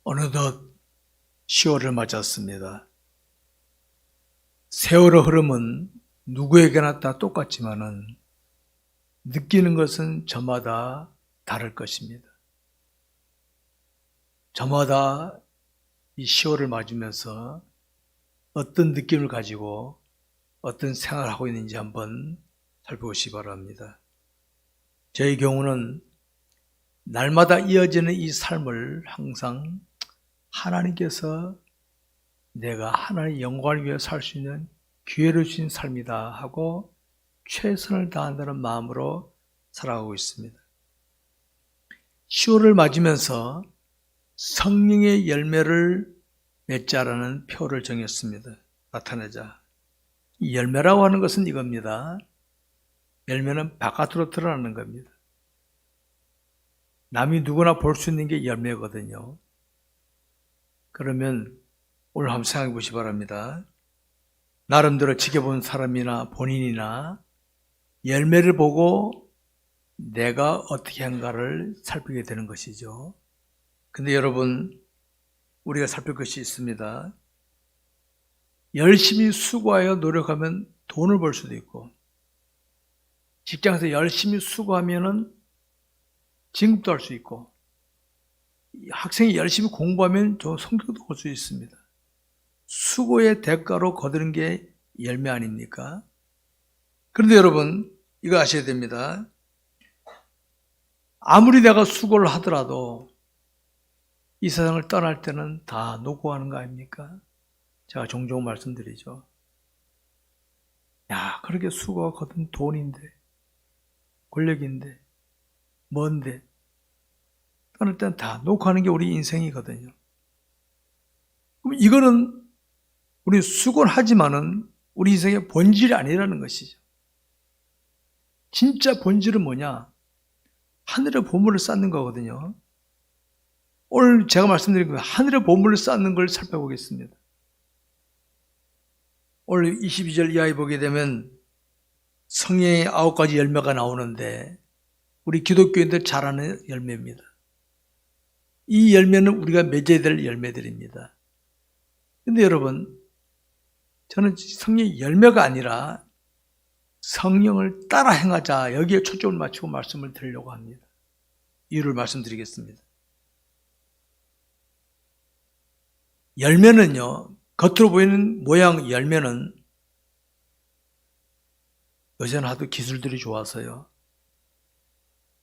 어느덧 10월을 맞았습니다. 세월의 흐름은 누구에게나 다 똑같지만은 느끼는 것은 저마다 다를 것입니다. 저마다 이 10월을 맞으면서 어떤 느낌을 가지고 어떤 생활을 하고 있는지 한번 살펴보시기 바랍니다. 저의 경우는 날마다 이어지는 이 삶을 항상 하나님께서 내가 하나님의 영광을 위해 살 수 있는 기회를 주신 삶이다 하고 최선을 다한다는 마음으로 살아가고 있습니다. 10월을 맞으면서 성령의 열매를 맺자라는 표를 정했습니다. 나타내자. 이 열매라고 하는 것은 이겁니다. 열매는 바깥으로 드러나는 겁니다. 남이 누구나 볼 수 있는 게 열매거든요. 그러면 오늘 한번 생각해 보시기 바랍니다. 나름대로 지켜본 사람이나 본인이나 열매를 보고 내가 어떻게 한가를 살피게 되는 것이죠. 근데 여러분, 우리가 살필 것이 있습니다. 열심히 수고하여 노력하면 돈을 벌 수도 있고, 직장에서 열심히 수고하면은 진급도 할 수 있고, 학생이 열심히 공부하면 좋은 성적도 올 수 있습니다. 수고의 대가로 거두는 게 열매 아닙니까? 그런데 여러분, 이거 아셔야 됩니다. 아무리 내가 수고를 하더라도 이 세상을 떠날 때는 다 노고하는 거 아닙니까? 제가 종종 말씀드리죠. 야, 그렇게 수고가 거둔 돈인데, 권력인데, 뭔데, 떠날 때는 다 노고하는 게 우리 인생이거든요. 그럼 이거는 우리 수고는 하지만은 우리 인생의 본질이 아니라는 것이죠. 진짜 본질은 뭐냐? 하늘의 보물을 쌓는 거거든요. 오늘 제가 말씀드린 그 하늘의 보물을 쌓는 걸 살펴보겠습니다. 오늘 22절 이하에 보게 되면 성령의 9가지 열매가 나오는데 우리 기독교인들 잘 아는 열매입니다. 이 열매는 우리가 맺어야 될 열매들입니다. 근데 여러분, 저는 성령의 열매가 아니라 성령을 따라 행하자, 여기에 초점을 맞추고 말씀을 드리려고 합니다. 이유를 말씀드리겠습니다. 열매는요, 겉으로 보이는 모양 열매는 요새는 하도 기술들이 좋아서요,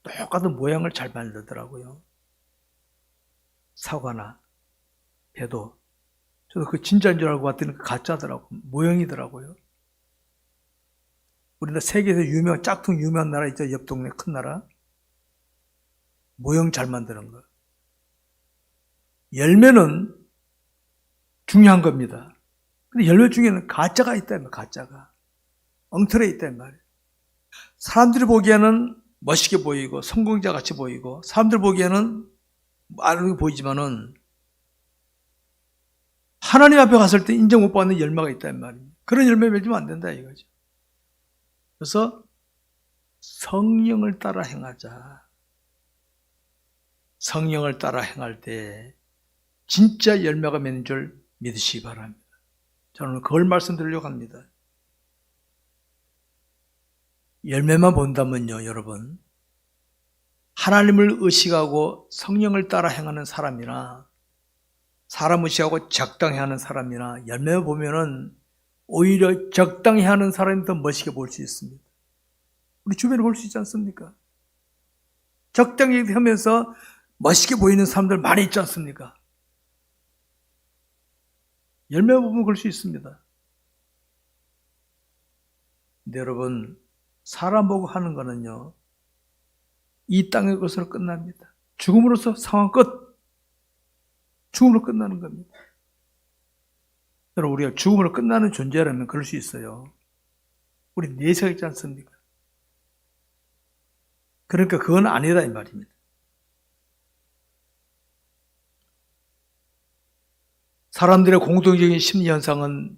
똑같은 모양을 잘 만들더라고요. 사과나 배도. 저도 그 진짜인 줄 알고 봤더니 가짜더라고요. 모형이더라고요. 우리나라 세계에서 짝퉁 유명한 나라 있죠. 옆 동네 큰 나라. 모형 잘 만드는 거. 열매는 중요한 겁니다. 근데 열매 중에는 가짜가 있다는 거예요. 가짜가. 엉터리에 있다는 말이에요. 사람들이 보기에는 멋있게 보이고 성공자 같이 보이고 사람들 보기에는 아름답게 보이지만은 하나님 앞에 갔을 때 인정 못 받는 열매가 있다는 말입니다. 그런 열매 맺으면 안 된다 이거죠. 그래서 성령을 따라 행하자. 성령을 따라 행할 때 진짜 열매가 맺는 줄 믿으시기 바랍니다. 저는 그걸 말씀드리려고 합니다. 열매만 본다면요, 여러분, 하나님을 의식하고 성령을 따라 행하는 사람이나 사람 의식하고 적당히 하는 사람이나 열매만 보면은 오히려 적당히 하는 사람이 더 멋있게 볼 수 있습니다. 우리 주변에 볼 수 있지 않습니까? 적당히 하면서 멋있게 보이는 사람들 많이 있지 않습니까? 열매 보면 그럴 수 있습니다. 근데 여러분, 사람 보고 하는 거는요, 이 땅의 것으로 끝납니다. 죽음으로써 상황 끝. 죽음으로 끝나는 겁니다. 여러분, 우리가 죽음으로 끝나는 존재라면 그럴 수 있어요. 우리 내세가 있지 않습니까? 그러니까 그건 아니다 이 말입니다. 사람들의 공통적인 심리 현상은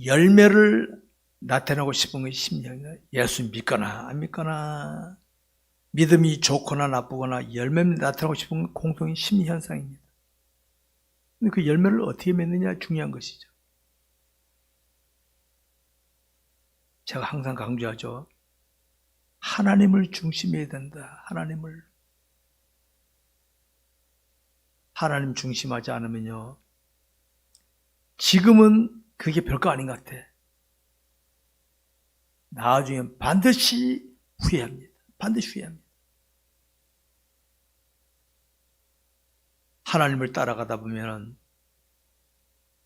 열매를 나타내고 싶은 것이 심리 현상. 예수 믿거나 안 믿거나, 믿음이 좋거나 나쁘거나 열매를 나타내고 싶은 공통적인 심리 현상입니다. 근데 그 열매를 어떻게 맺느냐 중요한 것이죠. 제가 항상 강조하죠. 하나님을 중심해야 된다. 하나님 중심하지 않으면요. 지금은 그게 별거 아닌 것 같아. 나중에 반드시 후회합니다. 반드시 후회합니다. 하나님을 따라가다 보면은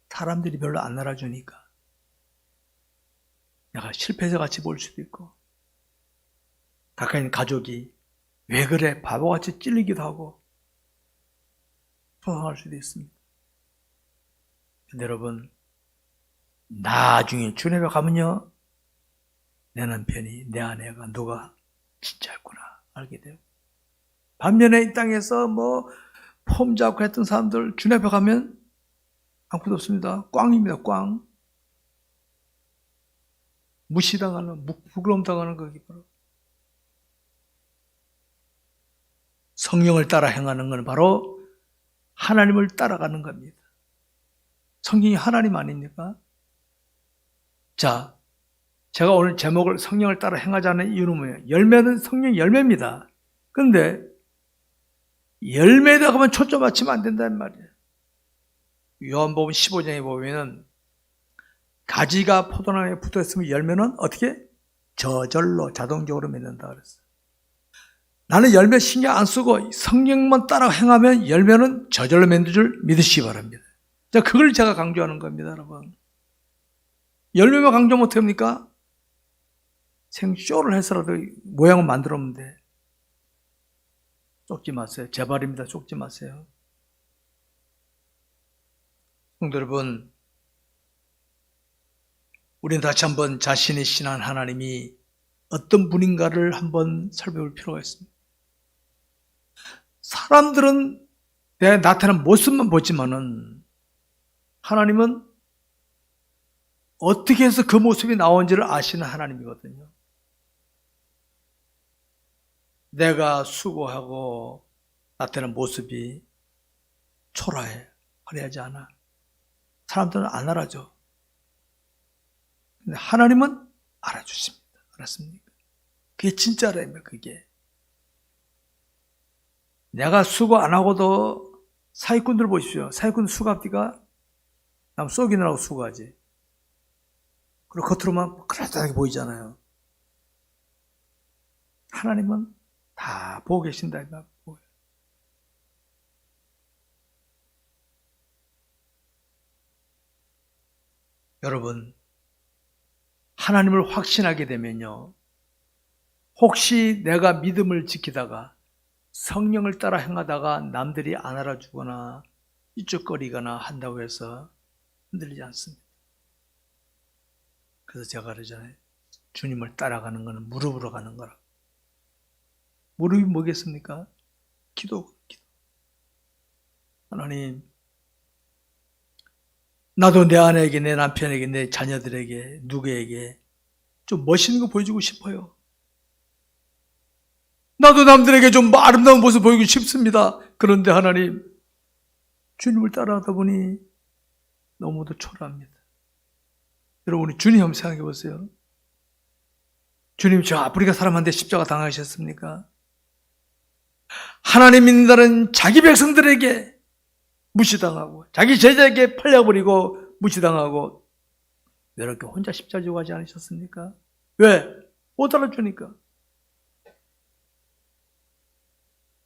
사람들이 별로 안 알아주니까 내가 실패자 같이 보일 수도 있고 가까이 있는 가족이 왜 그래 바보같이 찔리기도 하고 소송할 수도 있습니다. 근데 여러분 나중에 주님에 가면요 내 남편이 내 아내가 누가 진짜였구나 알게 돼요. 반면에 이 땅에서 폼 잡고 했던 사람들 주님 앞에 가면 아무것도 없습니다. 꽝입니다. 꽝. 무시당하는, 부끄러움 당하는 거기 바로. 성령을 따라 행하는 건 바로 하나님을 따라가는 겁니다. 성령이 하나님 아닙니까? 자, 제가 오늘 제목을 성령을 따라 행하자는 이유는 뭐예요? 열매는 성령 열매입니다. 그런데 열매에다가만 초점 맞추면 안 된다는 말이에요. 요한복음 15장에 보면은 가지가 포도나무에 붙어있으면 열매는 어떻게? 저절로 자동적으로 맺는다 그랬어요. 나는 열매 신경 안 쓰고 성령만 따라 행하면 열매는 저절로 맺는 줄 믿으시기 바랍니다. 자, 그걸 제가 강조하는 겁니다, 여러분. 열매만 강조하면 어떻게 합니까? 생쇼를 해서라도 모양을 만들었면 돼. 쫓지 마세요. 제발입니다. 쫓지 마세요. 성도 여러분, 우리는 다시 한번 자신의 신한 하나님이 어떤 분인가를 한번 살펴볼 필요가 있습니다. 사람들은 내 나타난 모습만 보지만은 하나님은 어떻게 해서 그 모습이 나온지를 아시는 하나님이거든요. 내가 수고하고 나타난 모습이 초라해, 화려하지 않아. 사람들은 안 알아줘. 근데 하나님은 알아주십니다. 알았습니까? 그게 진짜라며, 그게. 내가 수고 안 하고도 사기꾼들 보십시오. 사기꾼 수갑디가 남 쏘기느라고 수고하지. 그리고 겉으로만 그럴듯하게 보이잖아요. 하나님은 다 보고 계신다. 여러분, 하나님을 확신하게 되면요. 혹시 내가 믿음을 지키다가 성령을 따라 행하다가 남들이 안 알아주거나 삐죽거리거나 한다고 해서 흔들리지 않습니다. 그래서 제가 그러잖아요. 주님을 따라가는 것은 무릎으로 가는 거라. 무릎이 뭐겠습니까? 기도. 하나님, 나도 내 아내에게, 내 남편에게, 내 자녀들에게, 누구에게 좀 멋있는 거 보여주고 싶어요. 나도 남들에게 좀 아름다운 모습 보이고 싶습니다. 그런데 하나님, 주님을 따라가다 보니 너무도 초라합니다. 여러분, 주님 한번 생각해 보세요. 주님, 저 아프리카 사람한테 십자가 당하셨습니까? 하나님 믿는다는 자기 백성들에게 무시당하고 자기 제자에게 팔려버리고 무시당하고 이렇게 혼자 십자가 지고 가지 않으셨습니까? 왜? 못 알아주니까.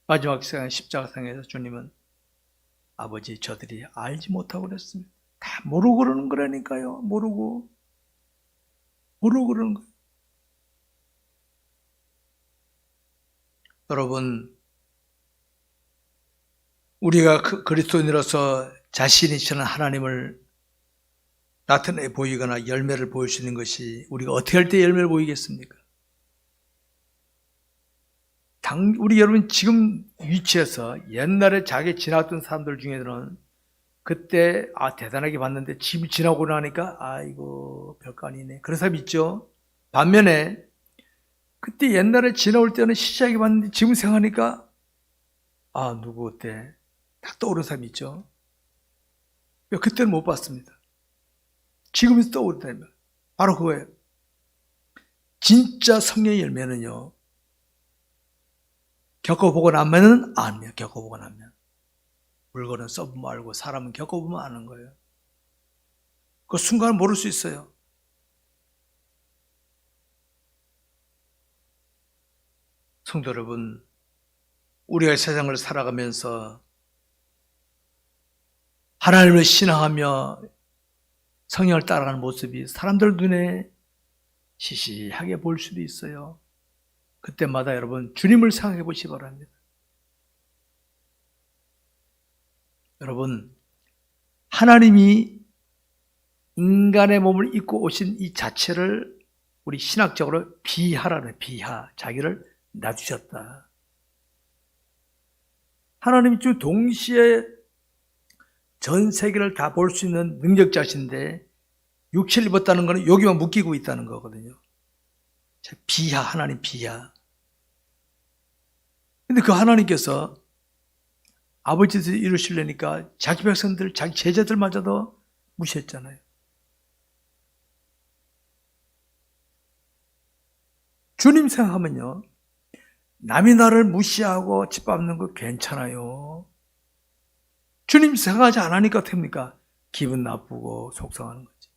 마지막 시간 십자가상에서 주님은 아버지 저들이 알지 못하고 그랬습니다. 다 모르고 그러는 거라니까요. 모르고 그러는 거예요. 여러분, 우리가 그리스도인으로서 자신이시는 하나님을 나타내 보이거나 열매를 보일 수 있는 것이 우리가 어떻게 할 때 열매를 보이겠습니까? 우리 여러분 지금 위치에서 옛날에 자기 지나왔던 사람들 중에는 그때 대단하게 봤는데 지금 지나고 나니까 아이고 별거 아니네 그런 사람 있죠. 반면에 그때 옛날에 지나올 때는 시시하게 봤는데 지금 생각하니까 누구 어때 딱 떠오르는 사람 있죠. 그때는 못 봤습니다. 지금은 떠오르다면 바로 그거예요. 진짜 성령의 열매는요, 겪어보고 나면은 압니다. 겪어보고 나면. 물건은 써보면 알고 사람은 겪어보면 아는 거예요. 그 순간은 모를 수 있어요. 성도 여러분, 우리가 세상을 살아가면서 하나님을 신앙하며 성령을 따라가는 모습이 사람들 눈에 시시하게 보일 수도 있어요. 그때마다 여러분 주님을 생각해 보시기 바랍니다. 여러분, 하나님이 인간의 몸을 입고 오신 이 자체를 우리 신학적으로 비하라는 비하, 자기를 놔두셨다. 하나님이 지금 동시에 전 세계를 다 볼 수 있는 능력자신데 육체를 입었다는 것은 여기만 묶이고 있다는 거거든요. 비하, 하나님 비하. 근데 그 하나님께서 아버지 뜻을 이루시려니까 자기 백성들, 자기 제자들마저도 무시했잖아요. 주님 생각하면요, 남이 나를 무시하고 짓밟는 거 괜찮아요. 주님 생각하지 않으니까 됩니까? 기분 나쁘고 속상하는 거지.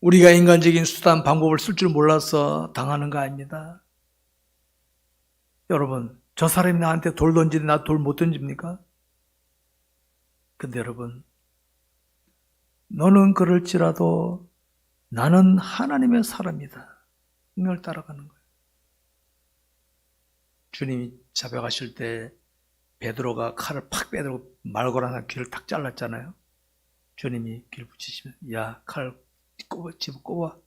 우리가 인간적인 수단, 방법을 쓸 줄 몰라서 당하는 거 아닙니다. 여러분, 저 사람이 나한테 돌 던지는데 나 돌 못 던집니까? 근데 여러분, 너는 그럴지라도 나는 하나님의 사람이다. 이걸 따라가는 거예요. 주님이 잡혀가실 때 베드로가 칼을 팍 빼들고 말고라나 귀를 탁 잘랐잖아요. 주님이 귀를 붙이시면, 야, 칼 집어 꼽아.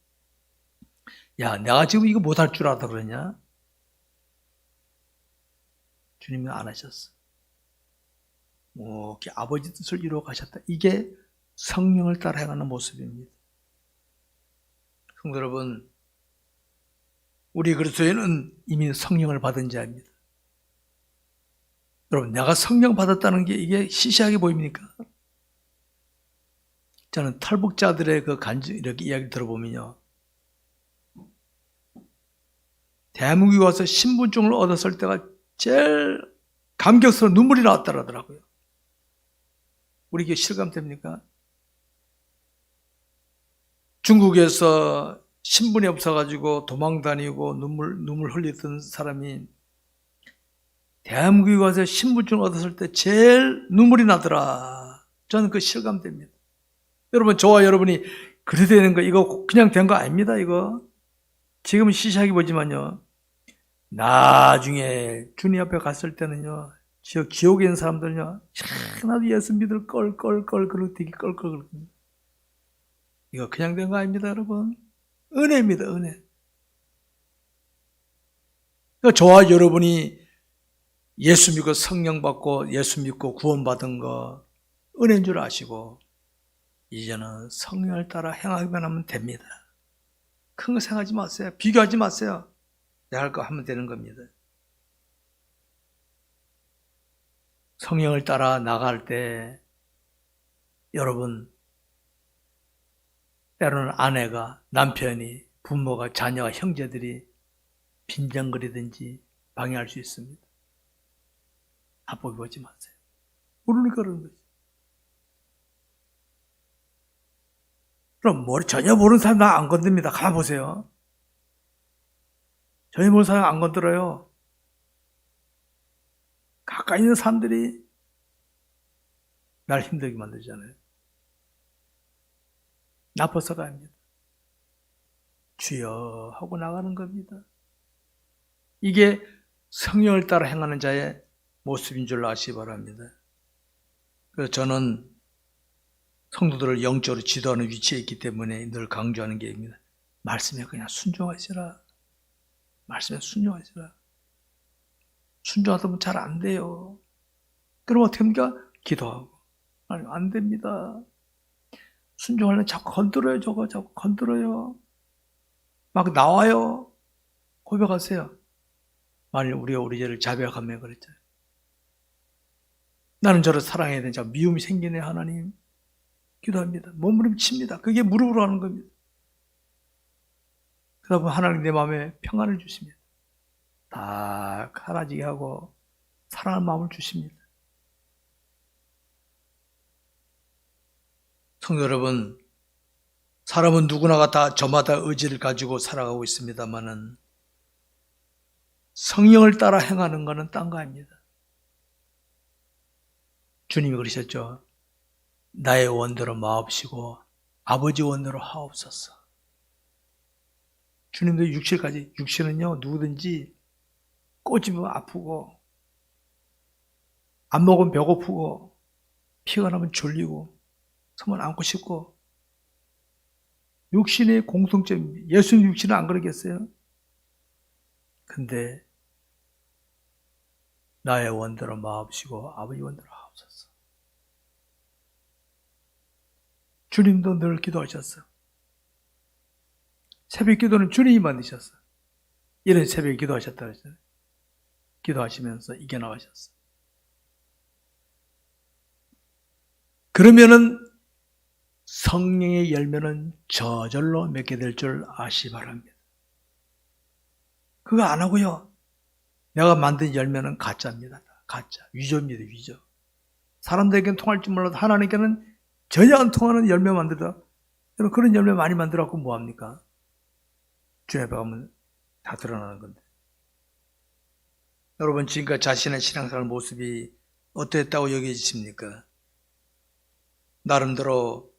야, 내가 지금 이거 못할 줄 알았다 그러냐? 주님은 안 하셨어. 이렇게 아버지 뜻을 이루어 가셨다. 이게 성령을 따라 행하는 모습입니다. 성도 여러분, 우리 그리스도인은 이미 성령을 받은 자입니다. 여러분, 내가 성령 받았다는 게 이게 시시하게 보입니까? 저는 탈북자들의 그 이렇게 이야기 들어보면요, 대한민국에 와서 신분증을 얻었을 때가 제일 감격스러운 눈물이 나왔더라고요. 우리 이게 실감됩니까? 중국에서 신분이 없어가지고 도망다니고 눈물 흘리던 사람이 대한민국에 와서 신분증을 얻었을 때 제일 눈물이 나더라. 저는 그 실감됩니다. 여러분, 저와 여러분이 그래 되는 거, 이거 그냥 된 거 아닙니다, 이거. 지금은 시시하게 보지만요, 나중에 주님 앞에 갔을 때는요, 저 지옥에 있는 사람들은요, 나도 예수 믿을 껄껄껄 되게 껄껄. 이거 그냥 된 거 아닙니다, 여러분. 은혜입니다, 은혜. 그러니까 저와 여러분이 예수 믿고 성령 받고 예수 믿고 구원받은 거 은혜인 줄 아시고 이제는 성령을 따라 행하기만 하면 됩니다. 큰 거 생각하지 마세요. 비교하지 마세요. 내가 할 거 하면 되는 겁니다. 성령을 따라 나갈 때 여러분, 때로는 아내가, 남편이, 부모가, 자녀가, 형제들이 빈정거리든지 방해할 수 있습니다. 합법이 보지 마세요. 모르니까 그러는 거지. 그럼 전혀 모르는 사람 나 안 건듭니다. 가만 보세요. 전혀 모르는 사람 안 건드려요. 가까이 있는 사람들이 날 힘들게 만들잖아요. 나빠서가 아닙니다. 주여 하고 나가는 겁니다. 이게 성령을 따라 행하는 자의 모습인 줄 아시기 바랍니다. 그래서 저는 성도들을 영적으로 지도하는 위치에 있기 때문에 늘 강조하는 게 입니다. 말씀에 그냥 순종하시라. 말씀에 순종하시라. 순종하다 보면 잘 안 돼요. 그럼 어떻게 합니까? 기도하고. 아니, 안 됩니다. 순종하려면 자꾸 건드려요. 저거 자꾸 건드려요. 막 나와요. 고백하세요. 만일 우리가 우리 죄를 자백하면 그랬죠. 나는 저를 사랑해야 되자 미움이 생기네 하나님. 기도합니다. 몸부림칩니다. 그게 무릎으로 하는 겁니다. 그러다 보면 하나님 내 마음에 평안을 주십니다. 딱 사라지게 하고 사랑하는 마음을 주십니다. 성도 여러분, 사람은 누구나가 다 저마다 의지를 가지고 살아가고 있습니다만은 성령을 따라 행하는 것은 딴 거 아닙니다. 주님이 그러셨죠. 나의 원대로 마옵시고 아버지 원대로 하옵소서. 주님도 육신은요 누구든지 꼬집으면 아프고 안 먹으면 배고프고 피곤하면 졸리고 서면 안고 싶고 육신의 공통점입니다. 예수님 육신은 안 그러겠어요? 근데 나의 원대로 마옵시고 아버지 원대로 하옵소서. 주님도 늘 기도하셨어. 새벽 기도는 주님이 만드셨어. 이런 새벽에 기도하셨다 그랬잖아요. 기도하시면서 이겨나가셨어. 그러면은 성령의 열매는 저절로 맺게 될 줄 아시 바랍니다. 그거 안 하고요. 내가 만든 열매는 가짜입니다. 가짜. 위조입니다. 위조. 사람들에게는 통할 줄 몰라도 하나님께는 전혀 안 통하는 열매 만들다. 여러분 그런 열매 많이 만들어갖고 뭐합니까? 주에 앞에 가면 다 드러나는 건데. 여러분 지금까지 자신의 신앙생활 모습이 어땠다고 여겨지십니까? 나름대로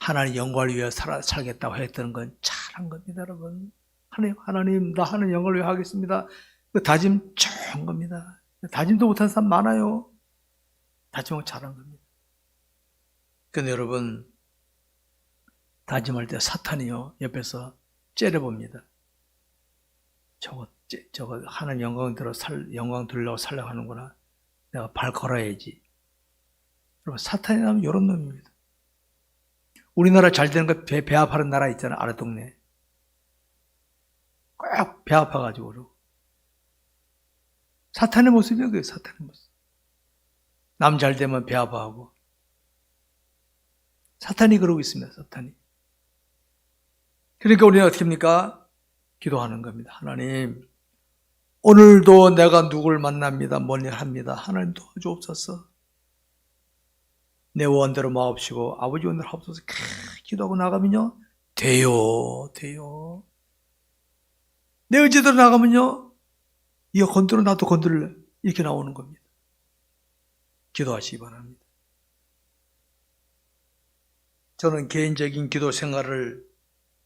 하나님 영광을 위해 살겠다고 했던 건 잘한 겁니다, 여러분. 하나님, 나 하나님 영광을 위해 하겠습니다. 그 다짐 좋은 겁니다. 다짐도 못한 사람 많아요. 다짐하고 잘한 겁니다. 근데 여러분, 다짐할 때 사탄이요, 옆에서 째려봅니다. 저거 하나님 영광 들려고 살려고 하는구나. 내가 발 걸어야지. 여러분, 사탄이 나면 이런 놈입니다. 우리나라 잘 되는 거 배합하는 나라 있잖아요. 아래 동네. 꼭 배합해가지고 그러고. 사탄의 모습이에요. 그게 사탄의 모습. 남 잘 되면 배합하고. 사탄이 그러고 있습니다. 사탄이. 그러니까 우리는 어떻게 합니까? 기도하는 겁니다. 하나님, 오늘도 내가 누굴 만납니다. 뭔 일 합니다. 하나님 도와주옵소서. 내 원대로 마옵시고 아버지 원대로 하옵소서. 기도하고 나가면요 돼요. 내 의지대로 나가면요 이거 건드려 나도 건드릴래 이렇게 나오는 겁니다. 기도하시기 바랍니다. 저는 개인적인 기도 생활을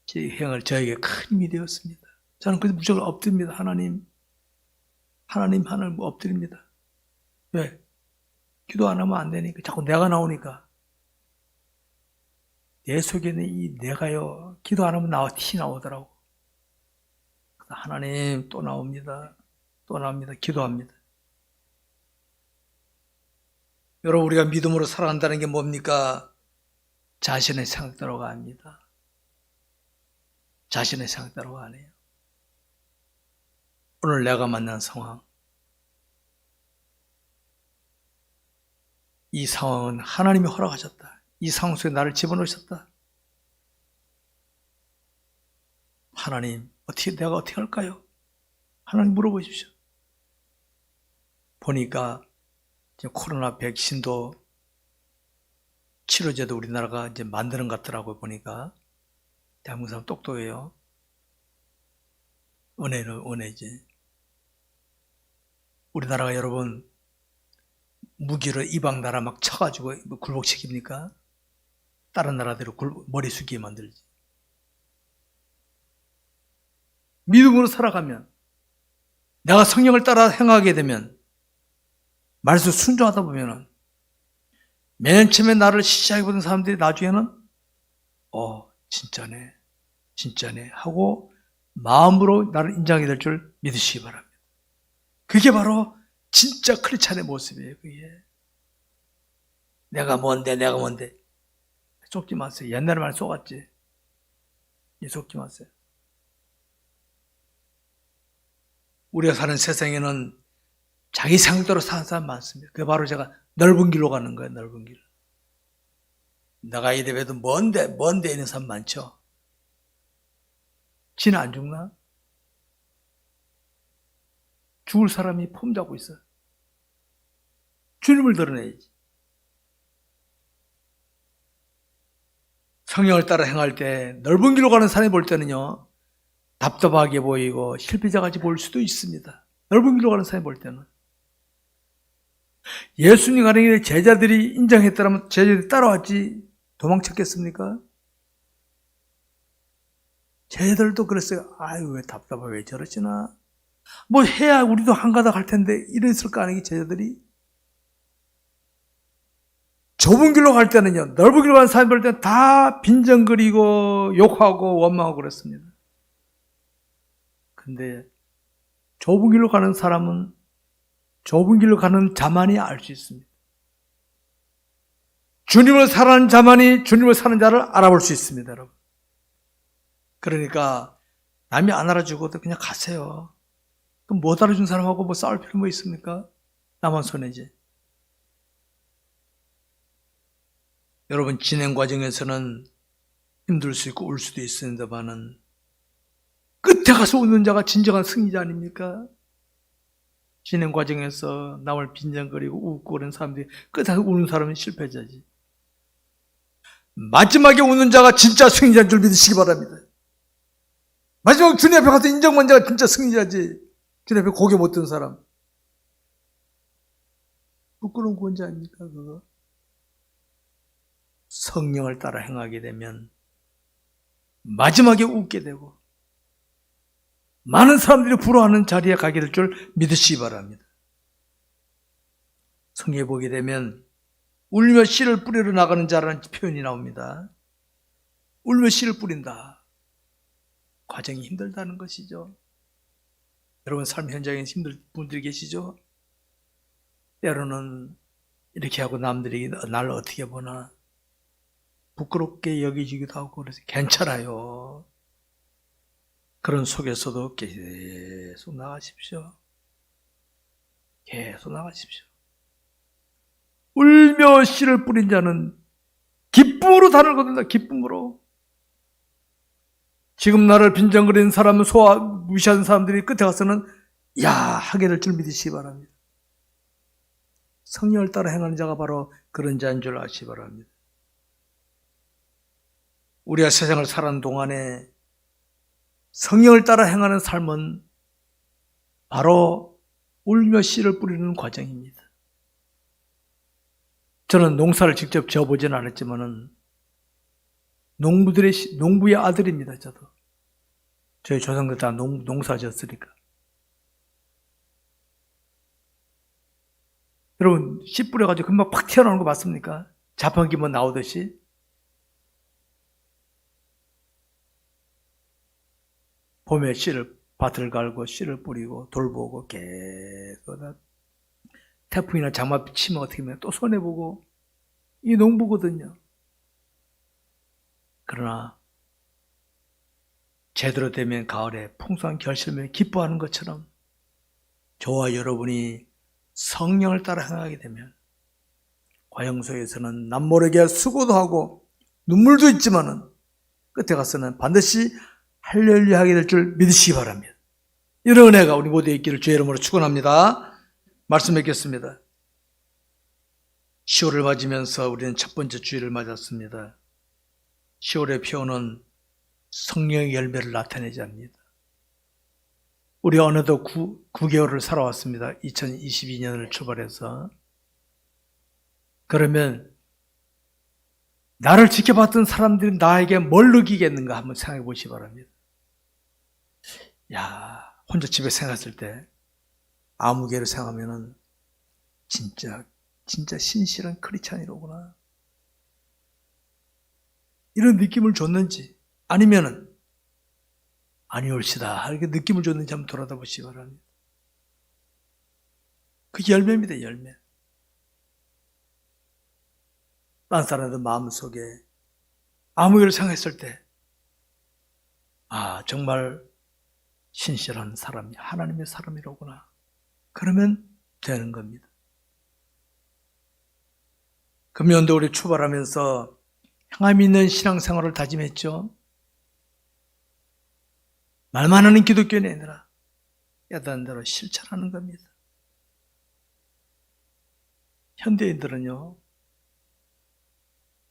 저에게 큰 힘이 되었습니다. 저는 그래서 무조건 엎드립니다. 하나님 엎드립니다. 왜? 기도 안 하면 안 되니까. 자꾸 내가 나오니까. 내 속에는 이 내가요, 기도 안 하면 티 나오더라고. 하나님 또 나옵니다. 기도합니다. 여러분, 우리가 믿음으로 살아간다는 게 뭡니까? 자신의 생각대로 갑니다. 자신의 생각대로 안 해요. 오늘 내가 만난 상황. 이 상황은 하나님이 허락하셨다. 이 상황 속에 나를 집어넣으셨다. 하나님, 내가 어떻게 할까요? 하나님 물어보십시오. 보니까 코로나 백신도 치료제도 우리나라가 이제 만드는 것 같더라고요. 보니까 대한민국 사람 똑똑해요. 은혜지. 우리나라가 여러분 무기로 이방 나라 막 쳐가지고 굴복시킵니까? 다른 나라대로 머리 숙이게 만들지. 믿음으로 살아가면, 내가 성령을 따라 행하게 되면, 말씀 순종하다 보면은, 맨 처음에 나를 시시하게 보던 사람들이 나중에는, 진짜네 하고 마음으로 나를 인정하게 될 줄 믿으시기 바랍니다. 그게 바로 진짜 크리스찬의 모습이에요. 그게. 내가 뭔데. 속지 마세요. 옛날에 많이 속았지. 속지 마세요. 우리가 사는 세상에는 자기 생각대로 사는 사람 많습니다. 그게 바로 제가 넓은 길로 가는 거예요. 넓은 길. 내가 이 대회도 먼데 있는 사람 많죠. 지는 안 죽나? 죽을 사람이 폼 잡고 있어요. 주님을 드러내야지. 성령을 따라 행할 때 넓은 길로 가는 사람이 볼 때는요, 답답하게 보이고 실패자같이 보일 수도 있습니다. 넓은 길로 가는 사람이 볼 때는. 예수님 가는 길에 제자들이 인정했더라면 제자들이 따라왔지 도망쳤겠습니까? 제자들도 그랬어요. 아유, 왜 답답해, 왜 저러시나? 뭐 해야 우리도 한가닥 할 텐데 이랬을 거 아니에요, 제자들이? 좁은 길로 갈 때는요, 넓은 길로 가는 사람 볼 때는 다 빈정거리고 욕하고 원망하고 그랬습니다. 근데 좁은 길로 가는 사람은 좁은 길로 가는 자만이 알 수 있습니다. 주님을 사랑하는 자만이 주님을 사는 자를 알아볼 수 있습니다, 여러분. 그러니까 남이 안 알아주고도 그냥 가세요. 그럼 못 알아준 사람하고 뭐 싸울 필요 뭐 있습니까? 나만 손해지. 여러분, 진행 과정에서는 힘들 수 있고 울 수도 있습니다만은 끝에 가서 웃는 자가 진정한 승리자 아닙니까? 진행 과정에서 남을 빈정거리고 웃고 그런 사람들이 끝에 가서 우는 사람은 실패자지. 마지막에 웃는 자가 진짜 승리자인 줄 믿으시기 바랍니다. 마지막 주님 앞에 가서 인정받는 자가 진짜 승리자지. 주님 앞에 고개 못 든 사람. 부끄러운 구원자 아닙니까, 그거? 성령을 따라 행하게 되면 마지막에 웃게 되고 많은 사람들이 부러워하는 자리에 가게 될 줄 믿으시기 바랍니다. 성경에 보게 되면 울며 씨를 뿌리러 나가는 자라는 표현이 나옵니다. 울며 씨를 뿌린다. 과정이 힘들다는 것이죠. 여러분, 삶 현장에 힘들 분들이 계시죠? 때로는 이렇게 하고 남들이 나를 어떻게 보나 부끄럽게 여기지기도 하고 그래서 괜찮아요. 그런 속에서도 계속 나가십시오. 계속 나가십시오. 울며 씨를 뿌린 자는 기쁨으로 단을 거둔다. 기쁨으로. 지금 나를 빈정거리는 사람은 무시하는 사람들이 끝에 가서는 야 하게 될 줄 믿으시기 바랍니다. 성령을 따라 행하는 자가 바로 그런 자인 줄 아시기 바랍니다. 우리가 세상을 살아가는 동안에 성령을 따라 행하는 삶은 바로 울며 씨를 뿌리는 과정입니다. 저는 농사를 직접 지어보지는 않았지만은 농부의 아들입니다. 저도 저희 조상들 다 농사 지었으니까. 여러분, 씨 뿌려가지고 금방 팍 튀어나오는 거 맞습니까? 자판기 뭐 나오듯이. 봄에 밭을 갈고 씨를 뿌리고 돌보고 계속 태풍이나 장마비 치면 어떻게 하면 또 손해보고 이 농부거든요. 그러나 제대로 되면 가을에 풍성한 결실을 기뻐하는 것처럼 저와 여러분이 성령을 따라 행하게 되면 과정 속에서는 남모르게 수고도 하고 눈물도 있지만은 끝에 가서는 반드시 할렐루야 하게 될 줄 믿으시기 바랍니다. 이런 은혜가 우리 모두에 있기를 주의 이름으로 축원합니다. 말씀 뵙겠습니다. 10월을 맞으면서 우리는 첫 번째 주일을 맞았습니다. 10월의 표현은 성령의 열매를 나타내지 합니다. 우리 어느덧 9개월을 살아왔습니다. 2022년을 출발해서. 그러면 나를 지켜봤던 사람들이 나에게 뭘 느끼겠는가 한번 생각해 보시기 바랍니다. 야, 혼자 집에 생각했을 때 아무개를 생각하면은 진짜 신실한 크리스찬이로구나. 이런 느낌을 줬는지 아니면은 아니올시다 이렇게 느낌을 줬는지 한번 돌아다보시기 바랍니다. 그게 열매입니다. 열매. 딴 사람들 마음속에 아무개를 생각했을 때 아, 정말 신실한 사람이 하나님의 사람이로구나. 그러면 되는 겁니다. 금년도 우리 출발하면서 향함 있는 신앙생활을 다짐했죠. 말만 하는 기독교인이 아니라 야단대로 실천하는 겁니다. 현대인들은요,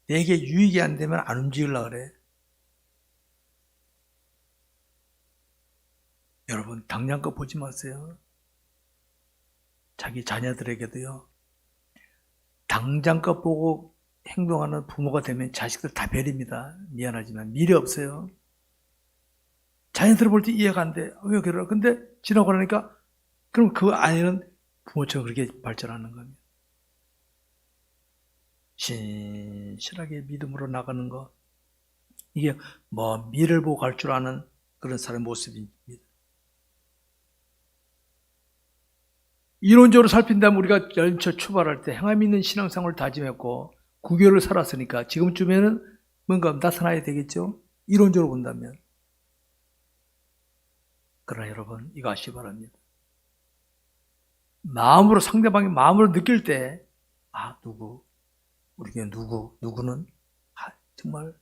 내게 유익이 안 되면 안 움직이려고 그래. 여러분, 당장 거 보지 마세요. 자기 자녀들에게도요, 당장 거 보고 행동하는 부모가 되면 자식들 다 베립니다. 미안하지만 미래 없어요. 자녀들 볼 때 이해가 안 돼. 왜 그래? 근데 지나고 나니까 그럼 그 아이는 부모처럼 그렇게 발전하는 겁니다. 신실하게 믿음으로 나가는 거, 이게 뭐 미래를 보고 갈 줄 아는 그런 사람의 모습입니다. 이론적으로 살핀다면 우리가 연초 출발할 때 행함 있는 신앙생활을 다짐했고 9개월을 살았으니까 지금쯤에는 뭔가 나타나야 되겠죠? 이론적으로 본다면. 그러나 여러분, 이거 아시기 바랍니다. 마음으로, 상대방이 마음으로 느낄 때, 우리 교회 누구는, 정말,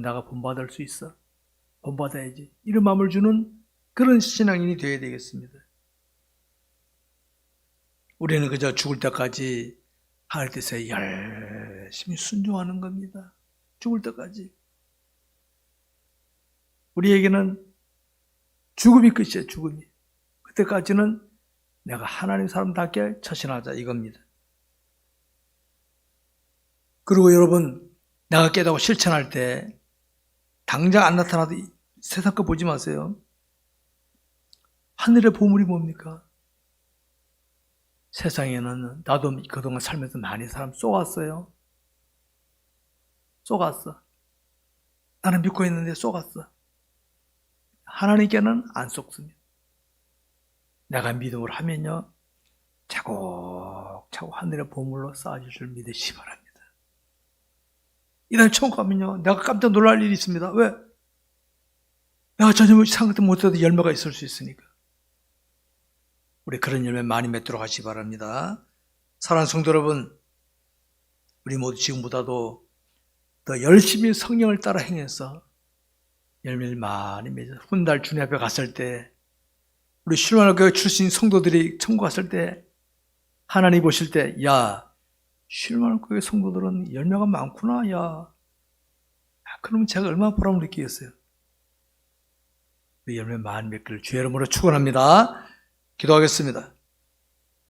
내가 본받을 수 있어. 본받아야지. 이런 마음을 주는 그런 신앙인이 되어야 되겠습니다. 우리는 그저 죽을 때까지 하나님 뜻에 열심히 순종하는 겁니다. 죽을 때까지. 우리에게는 죽음이 끝이에요, 죽음이. 그때까지는 내가 하나님 사람답게 처신하자, 이겁니다. 그리고 여러분, 내가 깨닫고 실천할 때 당장 안 나타나도 세상 거 보지 마세요. 하늘의 보물이 뭡니까? 세상에는 나도 그동안 살면서 많이 사람 쏘았어요. 쏘갔어. 나는 믿고 있는데 쏘갔어. 하나님께는 안 쏘습니다. 내가 믿음으로 하면요, 차곡차곡 하늘의 보물로 쌓아줄 줄 믿으시기 바랍니다. 이날 천국 가면요, 내가 깜짝 놀랄 일이 있습니다. 왜? 내가 전혀 생각도 못해도 열매가 있을 수 있으니까. 우리 그런 열매 많이 맺도록 하시기 바랍니다. 사랑하는 성도 여러분, 우리 모두 지금보다도 더 열심히 성령을 따라 행해서 열매를 많이 맺어서 훗날 주님 앞에 갔을 때, 우리 쉴만교회 출신 성도들이 천국 갔을 때 하나님 보실 때, 야, 쉴만교회 성도들은 열매가 많구나. 야, 그러면 제가 얼마나 보람을 느끼겠어요. 그 열매 많이 맺기를 주의 이름으로 축원합니다. 기도하겠습니다.